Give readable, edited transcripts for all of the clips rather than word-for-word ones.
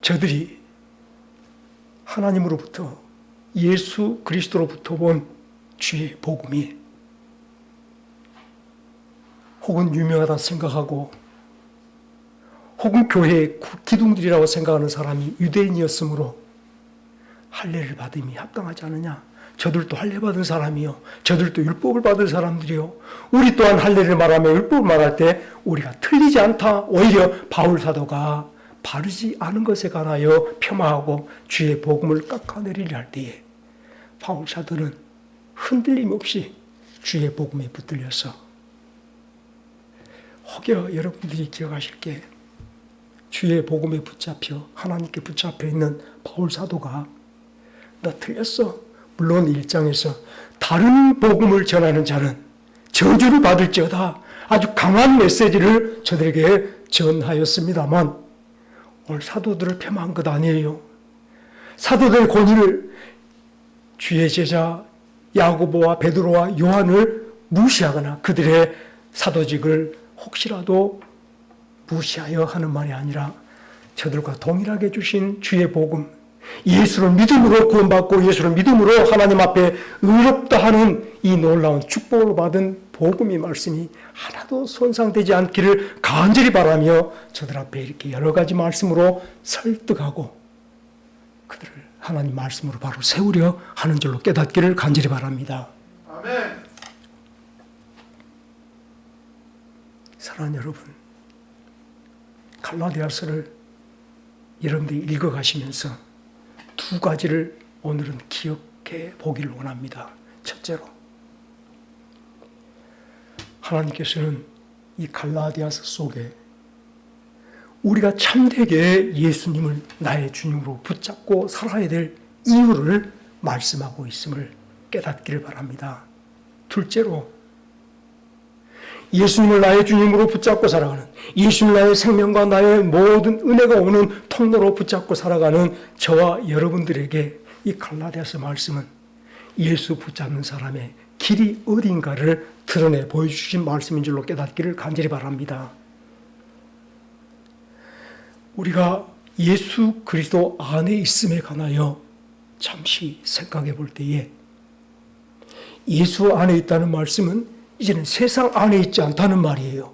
저들이 하나님으로부터 예수 그리스도로부터 온 주의 복음이 혹은 유명하다 생각하고 혹은 교회의 기둥들이라고 생각하는 사람이 유대인이었으므로 할례를 받음이 합당하지 않느냐. 저들도 할례 받은 사람이요, 저들도 율법을 받은 사람들이요, 우리 또한 할례를 말하며 율법을 말할 때 우리가 틀리지 않다. 오히려 바울 사도가 바르지 않은 것에 관하여 폄하하고 주의 복음을 깎아내리려 할 때에 바울 사도는 흔들림 없이 주의 복음에 붙들려서, 혹여 여러분들이 기억하실 게, 주의 복음에 붙잡혀 하나님께 붙잡혀 있는 바울 사도가 나 틀렸어. 물론 1장에서 다른 복음을 전하는 자는 저주를 받을지어다 아주 강한 메시지를 저들에게 전하였습니다만, 오늘 사도들을 폄하한 것 아니에요. 사도들의 권위를 주의 제자 야고보와 베드로와 요한을 무시하거나 그들의 사도직을 혹시라도 무시하여 하는 말이 아니라 저들과 동일하게 주신 주의 복음, 예수를 믿음으로 구원받고 예수를 믿음으로 하나님 앞에 의롭다 하는 이 놀라운 축복을 받은 복음의 말씀이 하나도 손상되지 않기를 간절히 바라며 저들 앞에 이렇게 여러 가지 말씀으로 설득하고 그들을 하나님 말씀으로 바로 세우려 하는 줄로 깨닫기를 간절히 바랍니다. 아멘. 사랑하는 여러분, 갈라디아서를 여러분들이 읽어가시면서 두 가지를 오늘은 기억해 보기를 원합니다. 첫째로, 하나님께서는 이 갈라디아서 속에 우리가 참되게 예수님을 나의 주님으로 붙잡고 살아야 될 이유를 말씀하고 있음을 깨닫기를 바랍니다. 둘째로, 예수님을 나의 주님으로 붙잡고 살아가는, 예수님을 나의 생명과 나의 모든 은혜가 오는 통로로 붙잡고 살아가는 저와 여러분들에게 이 갈라디아서 말씀은 예수 붙잡는 사람의 길이 어딘가를 드러내 보여주신 말씀인 줄로 깨닫기를 간절히 바랍니다. 우리가 예수 그리스도 안에 있음에 관하여 잠시 생각해 볼 때에, 예수 안에 있다는 말씀은 이제는 세상 안에 있지 않다는 말이에요.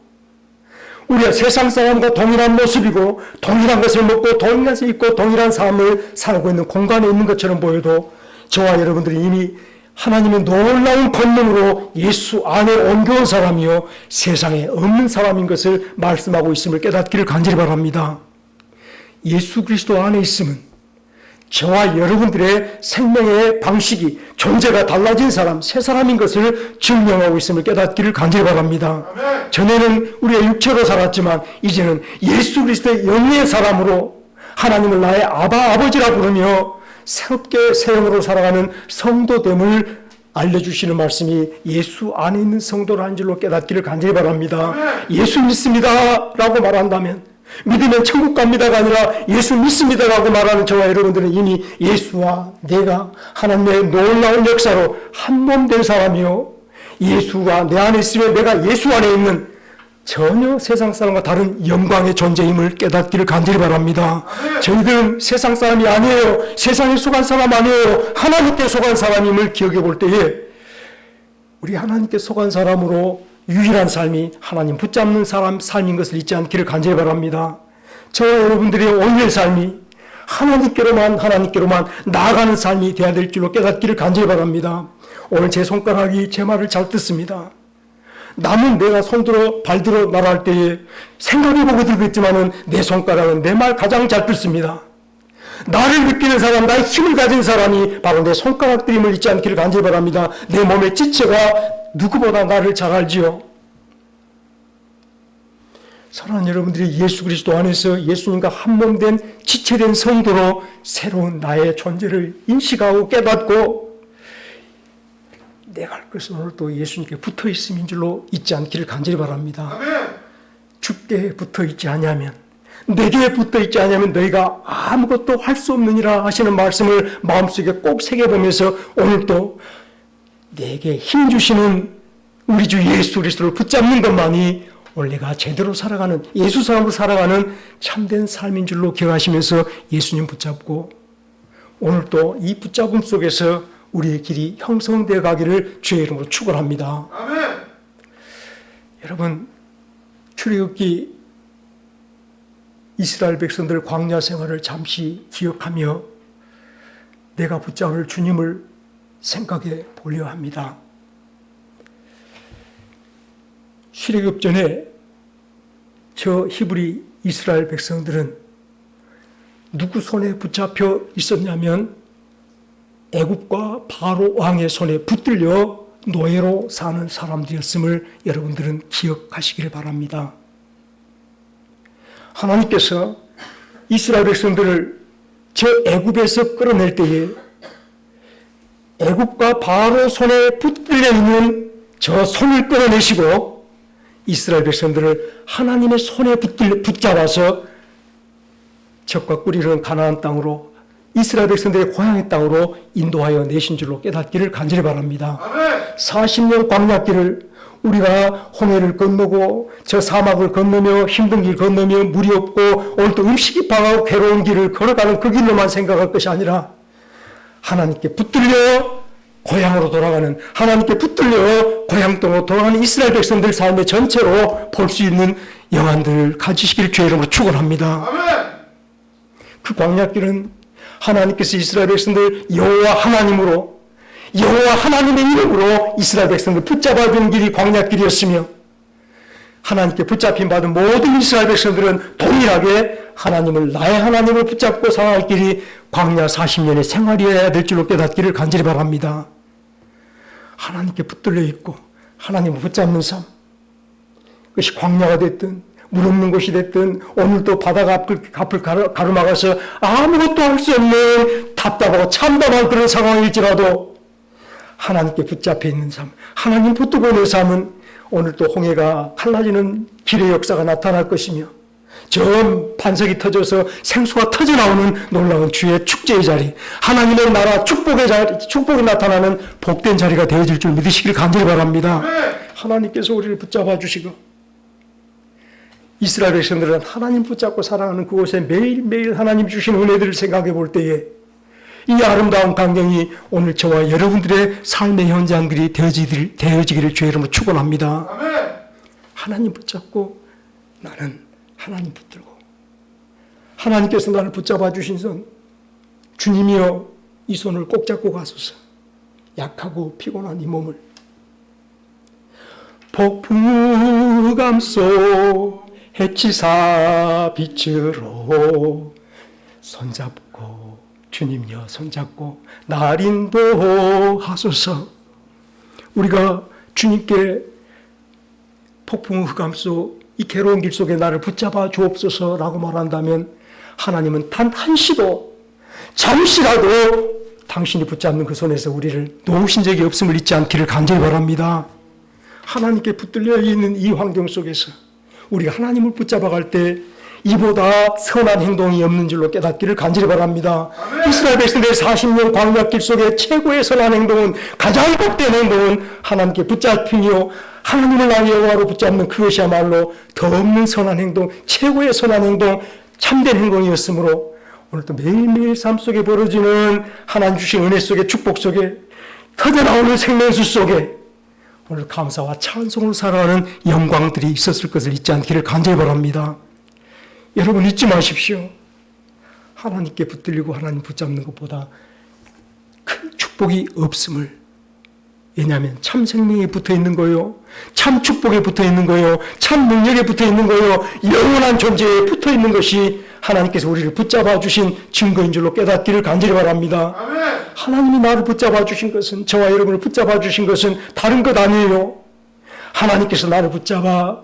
우리가 세상 사람과 동일한 모습이고 동일한 것을 먹고 동일한 것을 입고 동일한 삶을 살고 있는 공간에 있는 것처럼 보여도 저와 여러분들이 이미 하나님의 놀라운 권능으로 예수 안에 옮겨온 사람이요 세상에 없는 사람인 것을 말씀하고 있음을 깨닫기를 간절히 바랍니다. 예수 그리스도 안에 있음은 저와 여러분들의 생명의 방식이, 존재가 달라진 사람, 새 사람인 것을 증명하고 있음을 깨닫기를 간절히 바랍니다. 아멘. 전에는 우리가 육체로 살았지만 이제는 예수 그리스도의 영의 사람으로 하나님을 나의 아바 아버지라 부르며 새롭게 새 영으로 살아가는 성도됨을 알려주시는 말씀이 예수 안에 있는 성도라는 줄로 깨닫기를 간절히 바랍니다. 아멘. 예수 믿습니다 라고 말한다면, 믿으면 천국 갑니다가 아니라 예수 믿습니다라고 말하는 저와 여러분들은 이미 예수와 내가 하나님의 놀라운 역사로 한 몸 된 사람이요, 예수가 내 안에 있으면 내가 예수 안에 있는 전혀 세상 사람과 다른 영광의 존재임을 깨닫기를 간절히 바랍니다. 저희들은 세상 사람이 아니에요. 세상에 속한 사람 아니에요. 하나님께 속한 사람임을 기억해 볼 때에 우리 하나님께 속한 사람으로 유일한 삶이 하나님 붙잡는 사람 삶인 것을 잊지 않기를 간절히 바랍니다. 저와 여러분들의 오늘의 삶이 하나님께로만 나아가는 삶이 되어야 될 줄로 깨닫기를 간절히 바랍니다. 오늘 제 손가락이 제 말을 잘 듣습니다. 남은 내가 손들어 발들어 말할 때에 생각해보고 들겠지만은 내 손가락은 내 말 가장 잘 듣습니다. 나를 느끼는 사람, 나의 힘을 가진 사람이 바로 내 손가락들임을 잊지 않기를 간절히 바랍니다. 내 몸의 지체가 누구보다 나를 잘 알지요. 사랑하는 여러분들이 예수 그리스도 안에서 예수님과 한 몸 된 지체된 성도로 새로운 나의 존재를 인식하고 깨닫고 내가 할 것은 오늘 또 예수님께 붙어 있음인 줄로 잊지 않기를 간절히 바랍니다. 아멘. 주께 붙어 있지 아니하면, 내게 붙어 있지 아니하면 너희가 아무것도 할 수 없느니라 하시는 말씀을 마음속에 꼭 새겨보면서 오늘도 내게 힘 주시는 우리 주 예수 그리스도를 붙잡는 것만이 오늘 내가 제대로 살아가는 예수 사람으로 살아가는 참된 삶인 줄로 기억하시면서 예수님 붙잡고 오늘 또 이 붙잡음 속에서 우리의 길이 형성되어 가기를 주의 이름으로 축원합니다. 아멘. 여러분, 출애굽기 이스라엘 백성들 광야 생활을 잠시 기억하며 내가 붙잡을 주님을 생각해 보려 합니다. 출애굽 전에 저 히브리 이스라엘 백성들은 누구 손에 붙잡혀 있었냐면 애굽과 바로 왕의 손에 붙들려 노예로 사는 사람들이었음을 여러분들은 기억하시기를 바랍니다. 하나님께서 이스라엘 백성들을 저 애굽에서 끌어낼 때에 애굽과 바로 손에 붙들려 있는 저 손을 끌어내시고 이스라엘 백성들을 하나님의 손에 붙잡아서 적과 꿀이르는 가나안 땅으로 이스라엘 백성들의 고향의 땅으로 인도하여 내신 줄로 깨닫기를 간절히 바랍니다. 40년 광야길을 우리가 홍해를 건너고 저 사막을 건너며 힘든 길 건너며 물이 없고 오늘 또 음식이 방하고 괴로운 길을 걸어가는 그 길로만 생각할 것이 아니라 하나님께 붙들려 고향으로 돌아가는, 하나님께 붙들려 고향 땅으로 돌아가는 이스라엘 백성들 삶의 전체로 볼 수 있는 영안들을 가지시기를 주의 이름으로 축원합니다. 그 광야길은 하나님께서 이스라엘 백성들 여호와 하나님으로, 여호와 하나님의 이름으로 이스라엘 백성들 붙잡아 주는 길이 광야길이었으며 하나님께 붙잡힌 받은 모든 이스라엘 백성들은 동일하게 하나님을, 나의 하나님을 붙잡고 살아갈 길이 광야 40년의 생활이어야 될 줄로 깨닫기를 간절히 바랍니다. 하나님께 붙들려 있고 하나님을 붙잡는 삶, 그것이 광야가 됐든 물 없는 곳이 됐든 오늘도 바다가 앞을 가로막아서 아무것도 할 수 없는 답답하고 참담한 그런 상황일지라도 하나님께 붙잡혀 있는 삶, 하나님 붙들고 있는 삶은 오늘도 홍해가 갈라지는 길의 역사가 나타날 것이며 저 반석이 터져서 생수가 터져나오는 놀라운 주의 축제의 자리, 하나님의 나라 축복의 자리, 축복이 나타나는 복된 자리가 되어질 줄 믿으시길 간절히 바랍니다. 하나님께서 우리를 붙잡아 주시고 이스라엘 백성들은 하나님 붙잡고 살아가는 그곳에 매일매일 하나님 주신 은혜들을 생각해 볼 때에 이 아름다운 광경이 오늘 저와 여러분들의 삶의 현장들이 되어지기를 주의 이름으로 축원합니다. 하나님 붙잡고 나는 하나님 붙들고 하나님께서 나를 붙잡아 주신 손, 주님이여 이 손을 꼭 잡고 가소서. 약하고 피곤한 이 몸을 폭풍우감 속 해치사 빛으로 손잡고 주님여 손잡고 날 인도하소서. 우리가 주님께 폭풍 흑암 속 이 괴로운 길 속에 나를 붙잡아 주옵소서라고 말한다면 하나님은 단 한시도 잠시라도 당신이 붙잡는 그 손에서 우리를 놓으신 적이 없음을 잊지 않기를 간절히 바랍니다. 하나님께 붙들려 있는 이 환경 속에서 우리가 하나님을 붙잡아 갈 때 이보다 선한 행동이 없는 줄로 깨닫기를 간절히 바랍니다. 이스라엘 백성들의 40년 광야길 속에 최고의 선한 행동은, 가장 복된 행동은 하나님께 붙잡히며 하나님을 나의 여호와로 붙잡는 그것이야말로 더 없는 선한 행동, 최고의 선한 행동, 참된 행동이었으므로 오늘도 매일매일 삶 속에 벌어지는 하나님 주신 은혜 속에, 축복 속에, 터져나오는 생명수 속에 오늘 감사와 찬송으로 살아가는 영광들이 있었을 것을 잊지 않기를 간절히 바랍니다. 여러분 잊지 마십시오. 하나님께 붙들리고 하나님 붙잡는 것보다 큰 축복이 없음을. 왜냐하면 참 생명에 붙어 있는 거요, 참 축복에 붙어 있는 거요, 참 능력에 붙어 있는 거요, 영원한 존재에 붙어 있는 것이 하나님께서 우리를 붙잡아 주신 증거인 줄로 깨닫기를 간절히 바랍니다. 아멘. 하나님이 나를 붙잡아 주신 것은, 저와 여러분을 붙잡아 주신 것은 다른 것 아니에요. 하나님께서 나를 붙잡아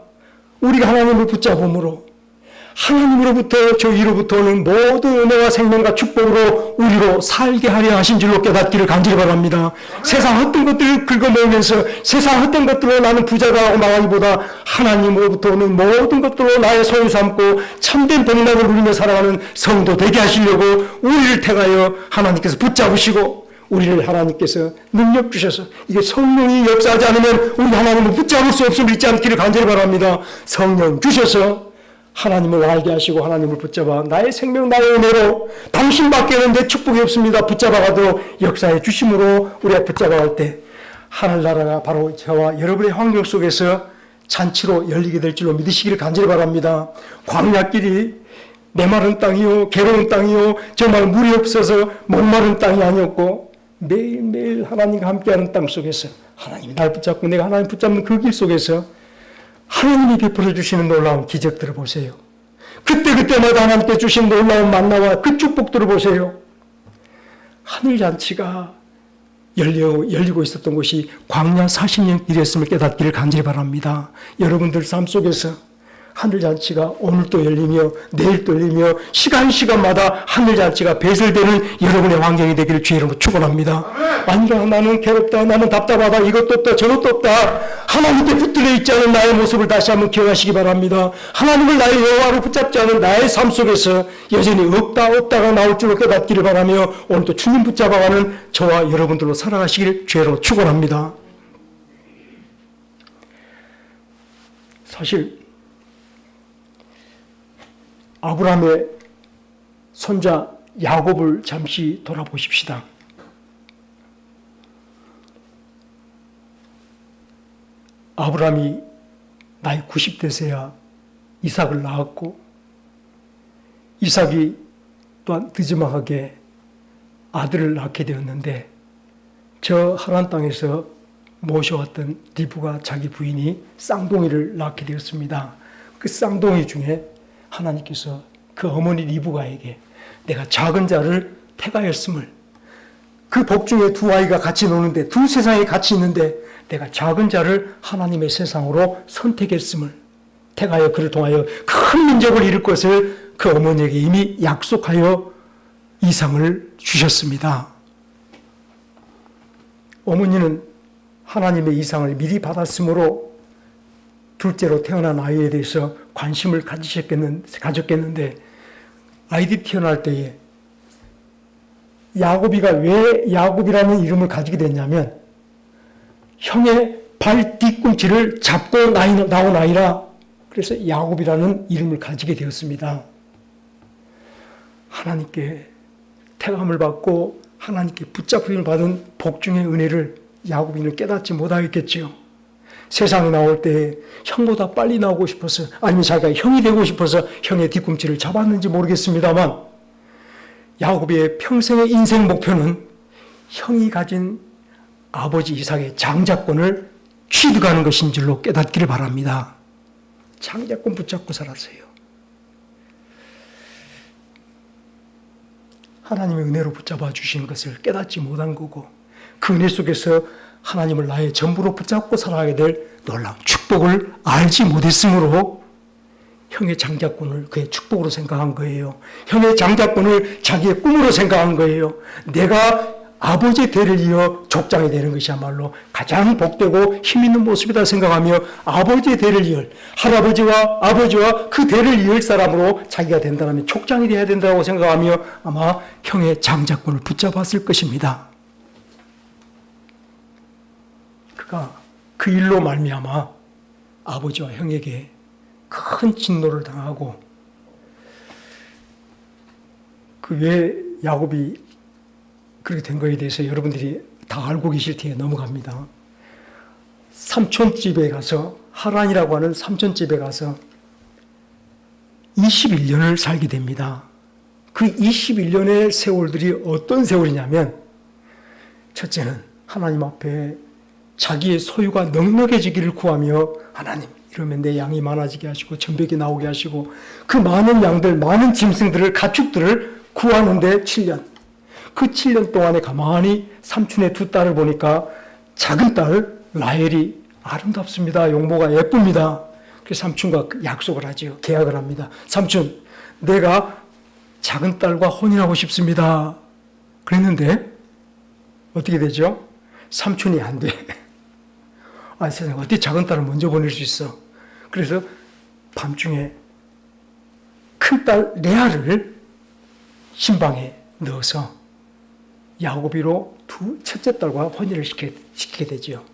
우리가 하나님을 붙잡음으로 하나님으로부터 저희로부터 오는 모든 은혜와 생명과 축복으로 우리로 살게 하려 하신 줄로 깨닫기를 간절히 바랍니다. 세상 헛된 것들을 긁어모으면서 세상 헛된 것들로 나는 부자가 하고 망하기보다 하나님으로부터 오는 모든 것들로 나의 소유 삼고 참된 번영을 누리며 살아가는 성도 되게 하시려고 우리를 택하여 하나님께서 붙잡으시고 우리를 하나님께서 능력 주셔서 이게 성령이 역사하지 않으면 우리 하나님을 붙잡을 수 없음을 잊지 않기를 간절히 바랍니다. 성령 주셔서 하나님을 알게 하시고 하나님을 붙잡아 나의 생명 나의 은혜로 당신밖에는 내 축복이 없습니다. 붙잡아가도 역사해 주심으로 우리가 붙잡아갈 때 하늘나라가 바로 저와 여러분의 환경 속에서 잔치로 열리게 될 줄로 믿으시기를 간절히 바랍니다. 광야길이 메마른 땅이요 괴로운 땅이요 정말 물이 없어서 목마른 땅이 아니었고 매일매일 하나님과 함께하는 땅 속에서 하나님이 날 붙잡고 내가 하나님 붙잡는 그 길 속에서 하나님이 베풀어 주시는 놀라운 기적들을 보세요. 그때마다 하나님께 주신 놀라운 만나와 그 축복들을 보세요. 하늘잔치가 열리고 있었던 곳이 광야 40년 길이었음을 깨닫기를 간절히 바랍니다. 여러분들 삶 속에서 하늘잔치가 오늘도 열리며 내일도 열리며 시간마다 하늘잔치가 배설되는 여러분의 환경이 되기를 주의 이름으로 축원합니다. 아니라 나는 괴롭다, 나는 답답하다, 이것도 없다, 저것도 없다, 하나님께 붙들려 있지 않은 나의 모습을 다시 한번 기억하시기 바랍니다. 하나님을 나의 여호와로 붙잡지 않은 나의 삶 속에서 여전히 없다가 나올 줄로 깨닫기를 바라며 오늘도 주님 붙잡아가는 저와 여러분들로 살아가시기를 주의 이름으로 축원합니다. 사실 아브라함의 손자 야곱을 잠시 돌아보십시다. 아브라함이 나이 90대서야 이삭을 낳았고 이삭이 또한 늦지막하게 아들을 낳게 되었는데 저 하란 땅에서 모셔왔던 리브가 자기 부인이 쌍둥이를 낳게 되었습니다. 그 쌍둥이 중에 하나님께서 그 어머니 리브가에게 내가 작은 자를 택하였음을, 그 복 중에 두 아이가 같이 노는데 두 세상이 같이 있는데 내가 작은 자를 하나님의 세상으로 선택했음을, 택하여 그를 통하여 큰 민족을 이룰 것을 그 어머니에게 이미 약속하여 이상을 주셨습니다. 어머니는 하나님의 이상을 미리 받았으므로 둘째로 태어난 아이에 대해서 관심을 가졌겠는데 아이들이 태어날 때에 야곱이가 왜 야곱이라는 이름을 가지게 됐냐면 형의 발 뒤꿈치를 잡고 나온 아이라 그래서 야곱이라는 이름을 가지게 되었습니다. 하나님께 택함을 받고 하나님께 붙잡힘을 받은 복중의 은혜를 야곱이는 깨닫지 못하겠지요. 세상에 나올 때 형보다 빨리 나오고 싶어서 아니면 자기가 형이 되고 싶어서 형의 뒤꿈치를 잡았는지 모르겠습니다만 야곱의 평생의 인생 목표는 형이 가진 아버지 이삭의 장자권을 취득하는 것인 줄로 깨닫기를 바랍니다. 장자권 붙잡고 살았어요. 하나님의 은혜로 붙잡아 주신 것을 깨닫지 못한 거고 그 은혜 속에서 하나님을 나의 전부로 붙잡고 살아가게 될 놀라운 축복을 알지 못했으므로 형의 장자권을 그의 축복으로 생각한 거예요. 형의 장자권을 자기의 꿈으로 생각한 거예요. 내가 아버지의 대를 이어 족장이 되는 것이야말로 가장 복되고 힘있는 모습이다 생각하며 아버지의 대를 이을 할아버지와 아버지와 그 대를 이을 사람으로 자기가 된다면 족장이 되어야 된다고 생각하며 아마 형의 장자권을 붙잡았을 것입니다. 그가 그 일로 말미암아 아버지와 형에게 큰 진노를 당하고 그 왜 야곱이 그렇게 된 거에 대해서 여러분들이 다 알고 계실 테에 넘어갑니다. 삼촌집에 가서 하란이라고 하는 삼촌집에 가서 21년을 살게 됩니다. 그 21년의 세월들이 어떤 세월이냐면 첫째는 하나님 앞에 자기의 소유가 넉넉해지기를 구하며 하나님 이러면 내 양이 많아지게 하시고 전백이 나오게 하시고 그 많은 양들 많은 짐승들을 가축들을 구하는데 7년 그 7년 동안에 가만히 삼촌의 두 딸을 보니까 작은 딸 라헬이 아름답습니다. 용모가 예쁩니다. 그래서 삼촌과 약속을 하지요. 계약을 합니다. 삼촌 내가 작은 딸과 혼인하고 싶습니다. 그랬는데 어떻게 되죠? 삼촌이 안 돼. 아, 세상에 어떻게 작은 딸을 먼저 보낼 수 있어? 그래서 밤중에 큰딸 레아를 신방에 넣어서 야곱이로 첫째 딸과 혼인을 시키게 되죠.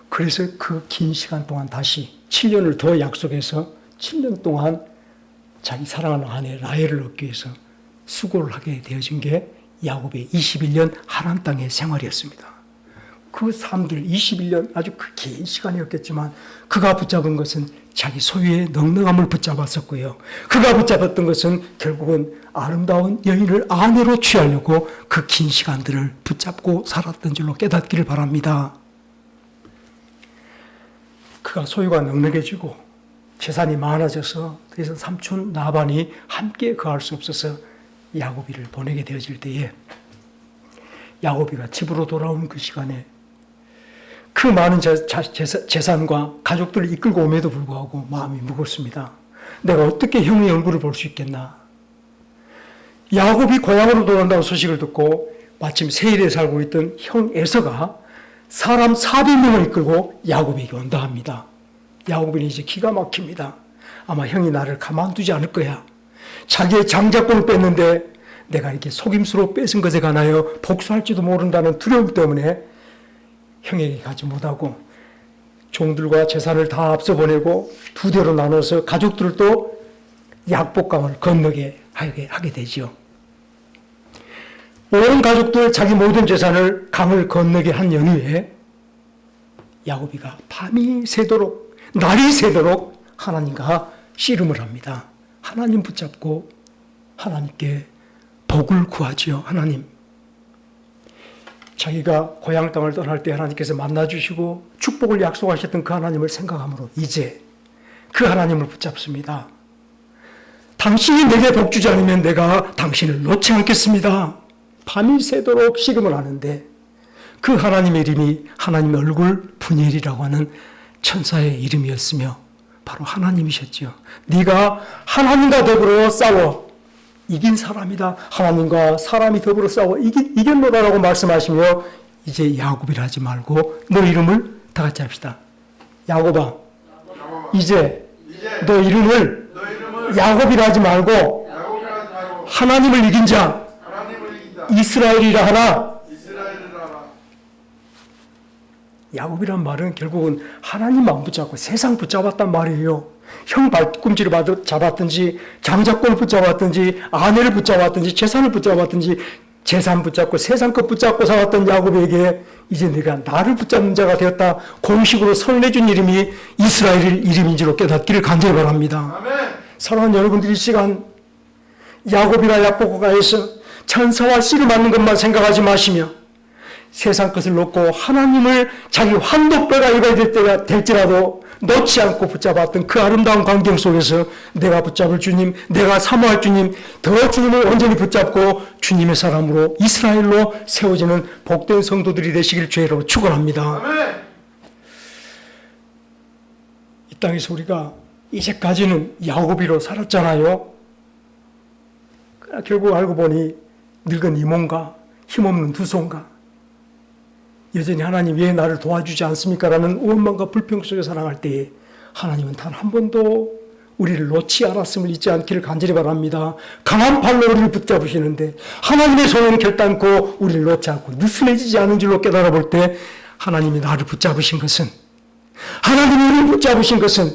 그래서 그 긴 시간 동안 다시 7년을 더 약속해서 7년 동안 자기 사랑하는 아내 라헬을 얻기 위해서 수고를 하게 되어진 게 야곱의 21년 하나님 땅의 생활이었습니다. 그 사람들 21년 아주 그 긴 시간이었겠지만 그가 붙잡은 것은 자기 소유의 넉넉함을 붙잡았었고요. 그가 붙잡았던 것은 결국은 아름다운 여인을 아내로 취하려고 그 긴 시간들을 붙잡고 살았던 줄로 깨닫기를 바랍니다. 그가 소유가 넉넉해지고 재산이 많아져서 그래서 삼촌 나반이 함께 거할 수 없어서 야곱이를 보내게 되어질 때에 야곱이가 집으로 돌아온 그 시간에 그 많은 재산과 가족들을 이끌고 옴에도 불구하고 마음이 무겁습니다. 내가 어떻게 형의 얼굴을 볼 수 있겠나. 야곱이 고향으로 돌아온다고 소식을 듣고 마침 세일에 살고 있던 형 에서가 사람 400명을 이끌고 야곱에게 온다 합니다. 야곱은 이제 기가 막힙니다. 아마 형이 나를 가만두지 않을 거야. 자기의 장자권을 뺐는데 내가 이렇게 속임수로 뺏은 것에 관하여 복수할지도 모른다는 두려움 때문에 형에게 가지 못하고 종들과 재산을 다 앞서 보내고 두 대로 나눠서 가족들을 또 약복강을 건너게 하게 되지요. 온 가족들 자기 모든 재산을 강을 건너게 한 연후에 야곱이가 밤이 새도록 날이 새도록 하나님과 씨름을 합니다. 하나님 붙잡고 하나님께 복을 구하지요. 하나님, 자기가 고향 땅을 떠날 때 하나님께서 만나주시고 축복을 약속하셨던 그 하나님을 생각함으로 이제 그 하나님을 붙잡습니다. 당신이 내게 복 주지 않으면 내가 당신을 놓지 않겠습니다. 밤이 새도록 씨름을 하는데 그 하나님의 이름이 하나님의 얼굴 분이엘이라고 하는 천사의 이름이었으며 바로 하나님이셨죠. 네가 하나님과 더불어 싸워 이긴 사람이다. 하나님과 사람이 더불어 싸워 이겼노라라고 말씀하시며 이제 야곱이라 하지 말고 너 이름을 다 같이 합시다. 야곱아, 이제 너 이름을 야곱이라 하지 말고 하나님을 이긴 자 이스라엘이라 하나. 야곱이란 말은 결국은 하나님 안 붙잡고 세상 붙잡았단 말이에요. 형 발꿈치를 잡았든지 장자권을 붙잡았든지 아내를 붙잡았든지 재산을 붙잡았든지 재산 붙잡고 세상 것 붙잡고 살았던 야곱에게 이제 네가 나를 붙잡는 자가 되었다. 공식으로 선언해준 이름이 이스라엘 이름인지로 깨닫기를 간절히 바랍니다. 아멘. 사랑하는 여러분들, 이 시간 야곱이라 약복가에서 천사와 씨를 맞는 것만 생각하지 마시며 세상 것을 놓고 하나님을 자기 환도뼈가 익어야 될 때가 될지라도 놓지 않고 붙잡았던 그 아름다운 광경 속에서 내가 붙잡을 주님, 내가 사모할 주님, 더 주님을 온전히 붙잡고 주님의 사람으로 이스라엘로 세워지는 복된 성도들이 되시길 주의로 축원합니다. 이 땅에서 우리가 이제까지는 야곱이로 살았잖아요. 결국 알고 보니 늙은 이몸과 힘없는 두 손과 여전히 하나님 왜 나를 도와주지 않습니까? 라는 원망과 불평 속에 살아갈 때에 하나님은 단 한 번도 우리를 놓지 않았음을 잊지 않기를 간절히 바랍니다. 강한 팔로 우리를 붙잡으시는데 하나님의 손은 결단코 우리를 놓지 않고 느슨해지지 않은 줄로 깨달아 볼 때 하나님이 나를 붙잡으신 것은, 하나님이 우리를 붙잡으신 것은,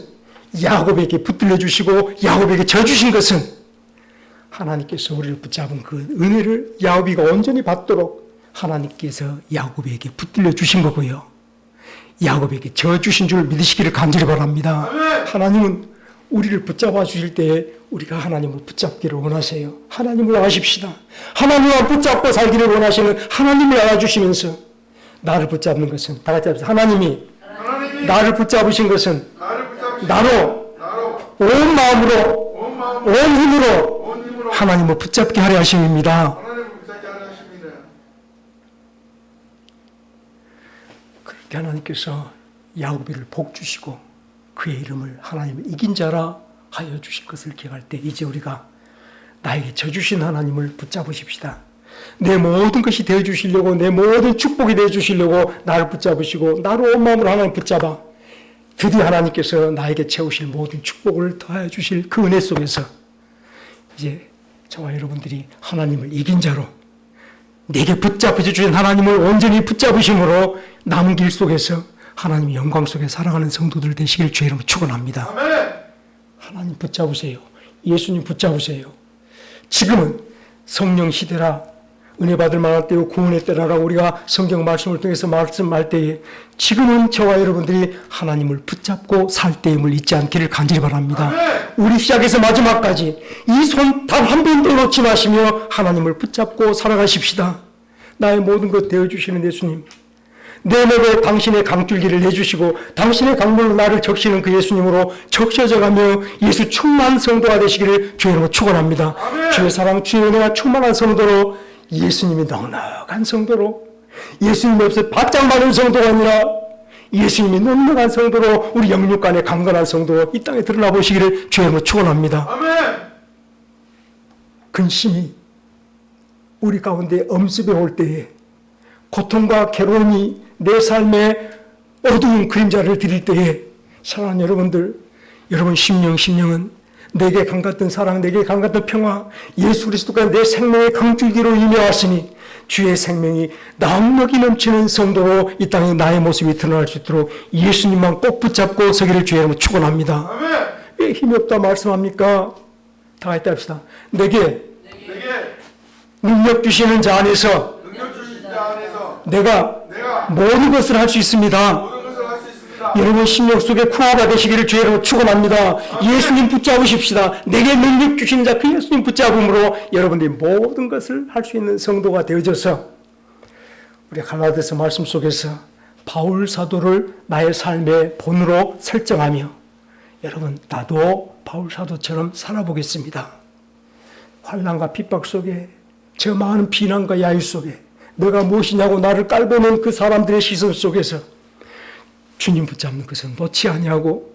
야곱에게 붙들려 주시고 야곱에게 져주신 것은 하나님께서 우리를 붙잡은 그 은혜를 야곱이가 온전히 받도록 하나님께서 야곱에게 붙들려 주신 거고요. 야곱에게 져주신 줄 믿으시기를 간절히 바랍니다. 하나님은 우리를 붙잡아 주실 때에 우리가 하나님을 붙잡기를 원하세요. 하나님을 아십시다. 하나님을 붙잡고 살기를 원하시는 하나님을 알아주시면서 나를 붙잡는 것은, 다 같이 합시다. 하나님이 나를 붙잡으신 것은 나로 온 마음으로 온 힘으로 하나님을 붙잡게 하려 하심입니다. 그렇게 하나님께서 야곱이를 복 주시고 그의 이름을 하나님을 이긴 자라 하여 주실 것을 기억할 때 이제 우리가 나에게 져주신 하나님을 붙잡으십시다. 내 모든 것이 되어주시려고, 내 모든 축복이 되어주시려고 나를 붙잡으시고 나로 온 마음으로 하나님 붙잡아 드디어 하나님께서 나에게 채우실 모든 축복을 더하여 주실 그 은혜 속에서 이제 저와 여러분들이 하나님을 이긴 자로 내게 붙잡으 주신 하나님을 온전히 붙잡으심으로 남은 길 속에서 하나님의 영광 속에 살아가는 성도들 되시길 주의 이름으로 축원합니다. 하나님 붙잡으세요. 예수님 붙잡으세요. 지금은 성령 시대라, 은혜 받을 만한 때요 구원의 때라라고 우리가 성경 말씀을 통해서 말씀할 때에 지금은 저와 여러분들이 하나님을 붙잡고 살 때임을 잊지 않기를 간절히 바랍니다. 우리 시작에서 마지막까지 이 손 단 한 번도 놓지 마시며 하나님을 붙잡고 살아가십시다. 나의 모든 것 되어주시는 예수님, 내 몸에 당신의 강줄기를 내주시고 당신의 강물로 나를 적시는 그 예수님으로 적셔져가며 예수 충만한 성도가 되시기를 주의 이름으로 축원합니다. 주의 사랑, 주의 은혜가 충만한 성도로, 예수님이 넉넉한 성도로, 예수님이 없어 바짝 많은 성도가 아니라 예수님이 넉넉한 성도로, 우리 영육간의 강건한 성도로 이 땅에 드러나 보시기를 주의 이름으로 축원합니다. 근심이 우리 가운데 엄습해 올 때에, 고통과 괴로움이 내 삶에 어두운 그림자를 드릴 때에, 사랑하는 여러분들, 여러분 심령은 내게 강같은 사랑, 내게 강같은 평화, 예수 그리스도가 내 생명의 강줄기로 임해왔으니 주의 생명이 넉넉히 넘치는 성도로 이 땅에 나의 모습이 드러날 수 있도록 예수님만 꼭 붙잡고 서기를 주의 이름으로 축원합니다. 왜 힘이 없다 말씀합니까? 다 같이 합시다. 내게 능력 주시는 자 안에서 내가 모든 것을 할 수 있습니다. 여러분 심령 속에 구호가 되시기를 주의 이름으로 축원합니다. 예수님 붙잡으십시다. 내게 능력 주신 자 그 예수님 붙잡음으로 여러분들이 모든 것을 할 수 있는 성도가 되어져서, 우리 갈라디아서 말씀 속에서 바울 사도를 나의 삶의 본으로 설정하며, 여러분 나도 바울 사도처럼 살아보겠습니다. 환난과 핍박 속에, 저 많은 비난과 야유 속에 내가 무엇이냐고 나를 깔보는 그 사람들의 시선 속에서 주님 붙잡는 것은 놓지 아니하고,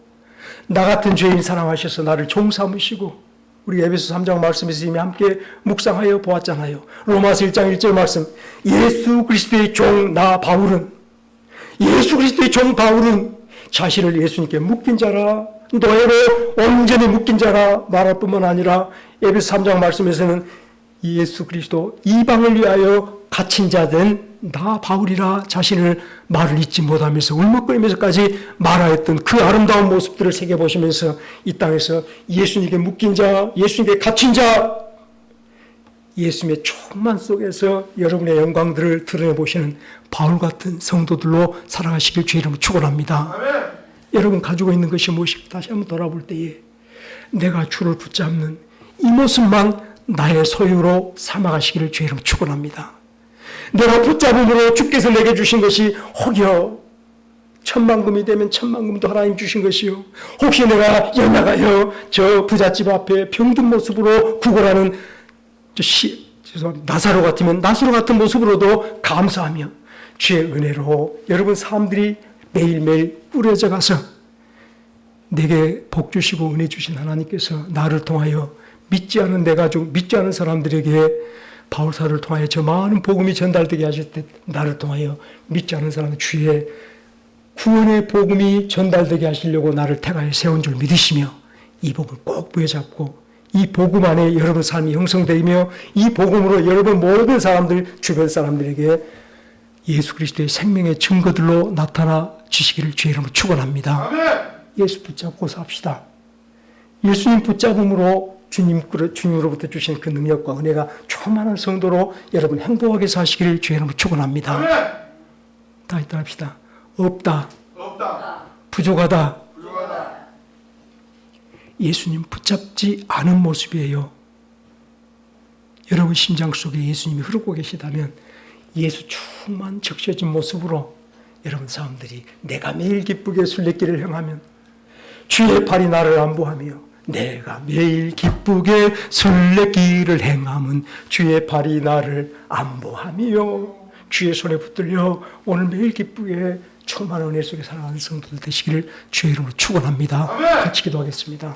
나 같은 죄인 사랑하셔서 나를 종 삼으시고, 우리 에베소 3장 말씀에서 이미 함께 묵상하여 보았잖아요. 로마서 1장 1절 말씀, 예수 그리스도의 종 나 바울은, 예수 그리스도의 종 바울은 자신을 예수님께 묶인 자라, 노예로 온전히 묶인 자라 말할 뿐만 아니라, 에베소 3장 말씀에서는 예수 그리스도 이방을 위하여 갇힌 자된 나 바울이라 자신을 말을 잊지 못하면서 울먹거리면서까지 말하였던 그 아름다운 모습들을 새겨보시면서 이 땅에서 예수님께 묶인 자, 예수님께 갇힌 자, 예수님의 충만 속에서 여러분의 영광들을 드러내보시는 바울 같은 성도들로 살아가시길 주의 이름으로 축원합니다. 여러분 가지고 있는 것이 무엇일까 다시 한번 돌아볼 때에 내가 주를 붙잡는 이 모습만 나의 소유로 삼아가시기를 주의 이름으로 축원합니다. 내가 붙잡음으로 주께서 내게 주신 것이 혹여 천만금이 되면 천만금도 하나님 주신 것이요, 혹시 내가 연약하여 저 부잣집 앞에 병든 모습으로 구걸하는 나사로 같으면 나사로 같은 모습으로도 감사하며 주의 은혜로 여러분 사람들이 매일매일 우려져 가서 내게 복 주시고 은혜 주신 하나님께서 나를 통하여 믿지 않은 내 가족, 믿지 않은 사람들에게 바울사를 통하여 저 많은 복음이 전달되게 하실 때, 나를 통하여 믿지 않은 사람은 주의 구원의 복음이 전달되게 하시려고 나를 택하여 세운 줄 믿으시며 이 복음을 꼭 부여잡고 이 복음 안에 여러분 삶이 형성되며 이 복음으로 여러분 모든 사람들, 주변 사람들에게 예수 그리스도의 생명의 증거들로 나타나 주시기를 주의 이름으로 축원합니다. 예수 붙잡고 삽시다. 예수님 붙잡음으로 주님으로부터 주신 그 능력과 은혜가 충만한 성도로 여러분 행복하게 사시기를 주의 이름으로 축원합니다. 다 합시다. 없다. 부족하다. 예수님 붙잡지 않은 모습이에요. 여러분 심장 속에 예수님이 흐르고 계시다면 예수 충만 적셔진 모습으로 여러분 사람들이 내가 매일 기쁘게 순례길을 행하면 주의 팔이 나를 안보하며, 내가 매일 기쁘게 순례길을 행함은 주의 팔이 나를 안보하며 주의 손에 붙들려 오늘 매일 기쁘게 충만한 은혜 속에 살아가는 성도들 되시기를 주의 이름으로 축원합니다. 같이 기도하겠습니다.